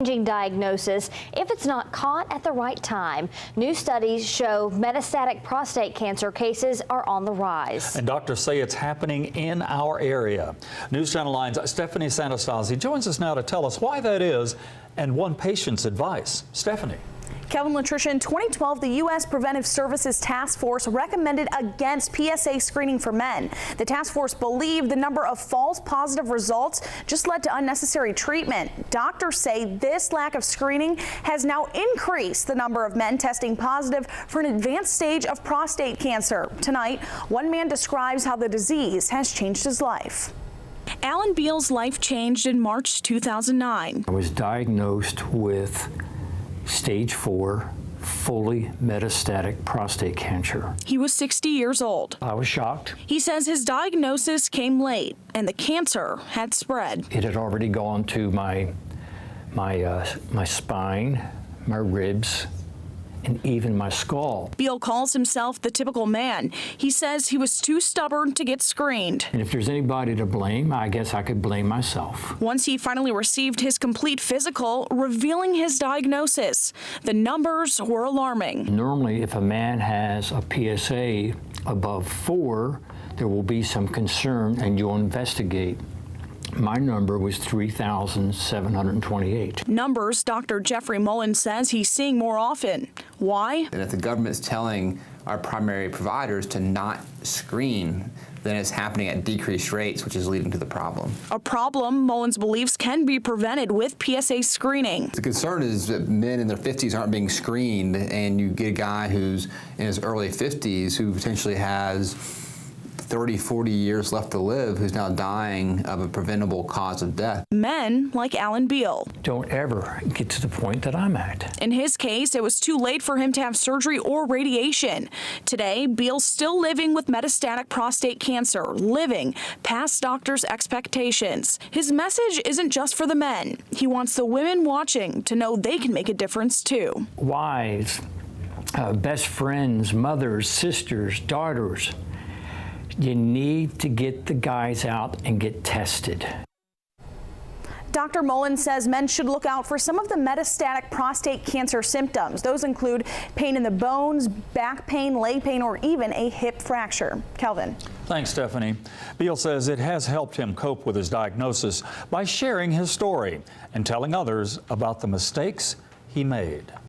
Diagnosis if it's not caught at the right time. New studies show metastatic prostate cancer cases are on the rise. And doctors say it's happening in our area. News Channel Line's Stephanie Santostasi joins us now to tell us why that is and one patient's advice. Stephanie. Kelvin, Latricia, in 2012, the U.S. Preventive Services Task Force recommended against PSA screening for men. The task force believed the number of false positive results just led to unnecessary treatment. Doctors say this lack of screening has now increased the number of men testing positive for an advanced stage of prostate cancer. Tonight, one man describes how the disease has changed his life. Alan Beal's life changed in March 2009. I was diagnosed with stage 4 fully metastatic prostate cancer. He was 60 years old. I was shocked. He says his diagnosis came late and the cancer had spread. It had already gone to my spine, my ribs, and even my skull. Beal calls himself the typical man. He says he was too stubborn to get screened. And if there's anybody to blame, I guess I could blame myself. Once he finally received his complete physical, revealing his diagnosis, the numbers were alarming. Normally, if a man has a PSA above 4, there will be some concern and you'll investigate. My number was 3,728. Numbers Dr. Jeffrey Mullen says he's seeing more often. Why? And if the government's telling our primary providers to not screen, then it's happening at decreased rates, which is leading to the problem. A problem Mullins believes can be prevented with PSA screening. The concern is that men in their 50s aren't being screened, and you get a guy who's in his early 50s who potentially has 30, 40 years left to live, who's now dying of a preventable cause of death. Men like Alan Beal don't ever get to the point that I'm at. In his case, it was too late for him to have surgery or radiation. Today, Beal's still living with metastatic prostate cancer, living past doctors' expectations. His message isn't just for the men. He wants the women watching to know they can make a difference too. Wives, best friends, mothers, sisters, daughters, you need to get the guys out and get tested. Dr. Mullen says men should look out for some of the metastatic prostate cancer symptoms. Those include pain in the bones, back pain, leg pain, or even a hip fracture. Kelvin. Thanks, Stephanie. Beal says it has helped him cope with his diagnosis by sharing his story and telling others about the mistakes he made.